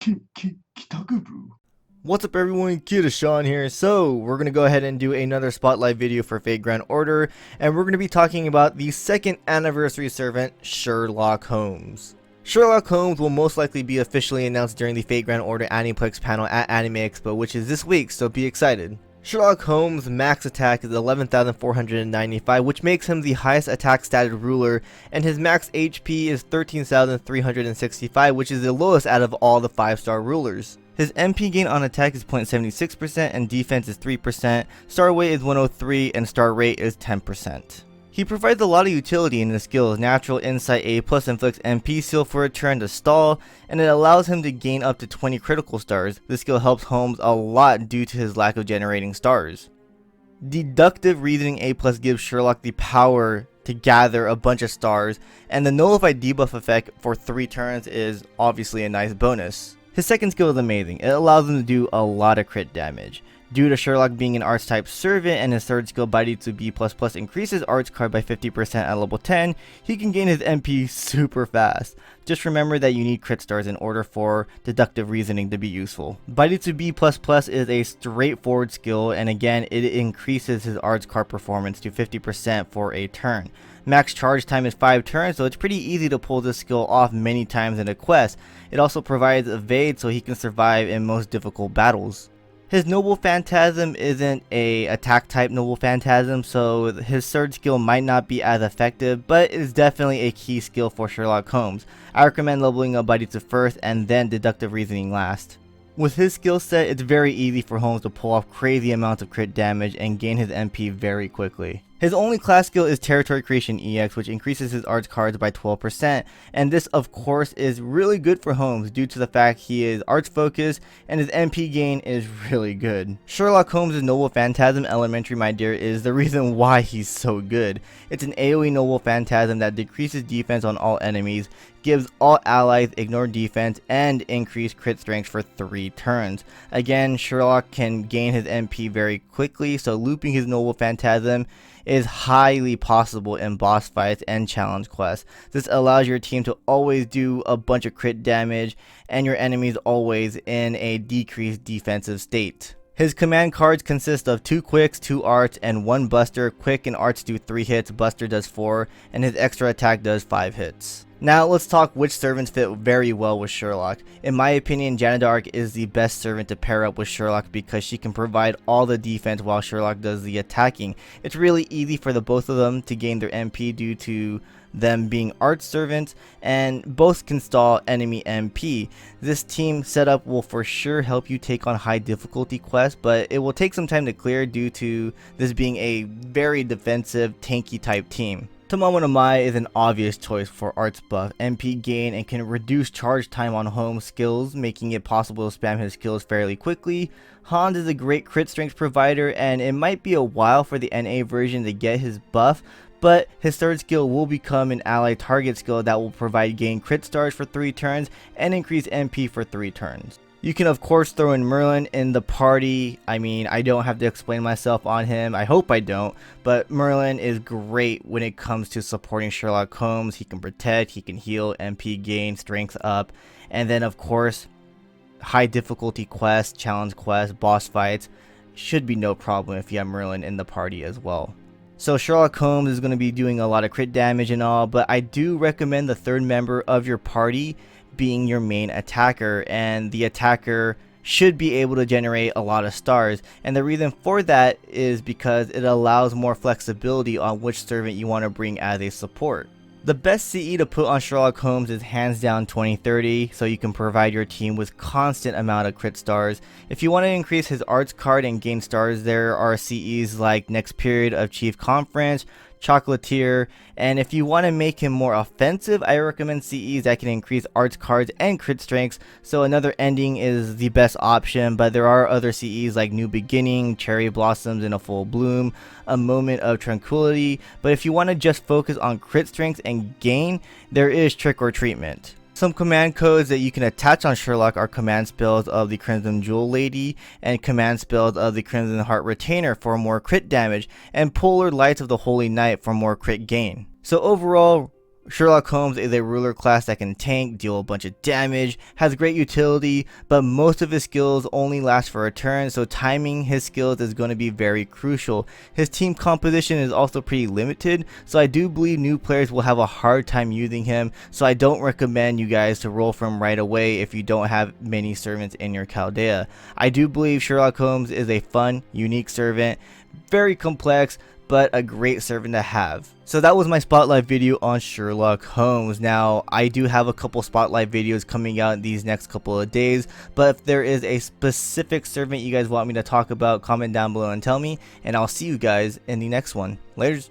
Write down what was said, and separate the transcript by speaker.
Speaker 1: Kitakubu.
Speaker 2: What's up everyone, KitaSean here. So we're going to go ahead and do another spotlight video for Fate Grand Order, and we're going to be talking about the second anniversary servant, Sherlock Holmes. Sherlock Holmes will most likely be officially announced during the Fate Grand Order Animeplex panel at Anime Expo, which is this week, so be excited. Sherlock Holmes' max attack is 11,495, which makes him the highest attack statted ruler, and his max HP is 13,365, which is the lowest out of all the 5-star rulers. His MP gain on attack is 0.76% and defense is 3%, star weight is 103, and star rate is 10%. He provides a lot of utility in his skills. Natural Insight A+ inflicts MP seal for a turn to stall, and it allows him to gain up to 20 critical stars. This skill helps Holmes a lot due to his lack of generating stars. Deductive Reasoning A+ gives Sherlock the power to gather a bunch of stars, and the Nullified debuff effect for 3 turns is obviously a nice bonus. His second skill is amazing. It allows him to do a lot of crit damage. Due to Sherlock being an arts type servant and his third skill Baritsu B++ increases arts card by 50% at level 10, he can gain his MP super fast. Just remember that you need crit stars in order for deductive reasoning to be useful. Baritsu B++ is a straightforward skill, and again it increases his arts card performance to 50% for a turn. Max charge time is 5 turns, so it's pretty easy to pull this skill off many times in a quest. It also provides evade so he can survive in most difficult battles. His Noble Phantasm isn't a attack type Noble Phantasm, so his third skill might not be as effective, but is definitely a key skill for Sherlock Holmes. I recommend leveling up Baritsu first and then deductive reasoning last. With his skill set, it's very easy for Holmes to pull off crazy amounts of crit damage and gain his MP very quickly. His only class skill is Territory Creation EX, which increases his arts cards by 12%, and this of course is really good for Holmes due to the fact he is arts focused and his MP gain is really good. Sherlock Holmes' Noble Phantasm Elementary, my dear, is the reason why he's so good. It's an AoE Noble Phantasm that decreases defense on all enemies, gives all allies ignore defense, and increase crit strength for 3 turns. Again, Sherlock can gain his MP very quickly, so looping his Noble Phantasm is highly possible in boss fights and challenge quests. This allows your team to always do a bunch of crit damage and your enemies always in a decreased defensive state. His command cards consist of 2 quicks, 2 arts, and 1 buster. Quick and arts do 3 hits, buster does 4, and his extra attack does 5 hits. Now let's talk which servants fit very well with Sherlock. In my opinion, Janna d'Arc is the best servant to pair up with Sherlock because she can provide all the defense while Sherlock does the attacking. It's really easy for the both of them to gain their MP due to them being art servants, and both can stall enemy MP. This team setup will for sure help you take on high difficulty quests, but it will take some time to clear due to this being a very defensive, tanky type team. Tamamo no Mae is an obvious choice for arts buff, MP gain, and can reduce charge time on Holmes' skills, making it possible to spam his skills fairly quickly. Hans is a great crit strength provider, and it might be a while for the NA version to get his buff, but his third skill will become an ally target skill that will provide gain crit stars for 3 turns and increase MP for 3 turns. You can of course throw in Merlin in the party. I mean, I don't have to explain myself on him. I hope I don't. But Merlin is great when it comes to supporting Sherlock Holmes. He can protect, he can heal, MP gain, strength up. And then of course, high difficulty quests, challenge quests, boss fights should be no problem if you have Merlin in the party as well. So Sherlock Holmes is going to be doing a lot of crit damage and all, but I do recommend the third member of your party being your main attacker, and the attacker should be able to generate a lot of stars, and the reason for that is because it allows more flexibility on which servant you want to bring as a support. The best CE to put on Sherlock Holmes is hands down 2030, so you can provide your team with constant amount of crit stars. If you want to increase his arts card and gain stars, there are CEs like Next Period of Chief Conference, Chocolatier, and if you want to make him more offensive, I recommend CEs that can increase arts cards and crit strengths. So Another Ending is the best option, but there are other CEs like New Beginning, Cherry Blossoms in a Full Bloom, A Moment of Tranquility. But if you want to just focus on crit strengths and gain, there is Trick or Treatment. Some command codes that you can attach on Sherlock are command spells of the Crimson Jewel Lady and command spells of the Crimson Heart Retainer for more crit damage, and Polar Lights of the Holy Knight for more crit gain. So overall, Sherlock Holmes is a ruler class that can tank, deal a bunch of damage, has great utility, but most of his skills only last for a turn, so timing his skills is going to be very crucial. His team composition is also pretty limited, so I do believe new players will have a hard time using him, so I don't recommend you guys to roll for him right away if you don't have many servants in your Chaldea. I do believe Sherlock Holmes is a fun, unique servant, very complex, but a great servant to have. So that was my spotlight video on Sherlock Holmes. Now, I do have a couple spotlight videos coming out these next couple of days, but if there is a specific servant you guys want me to talk about, comment down below and tell me, and I'll see you guys in the next one. Laters.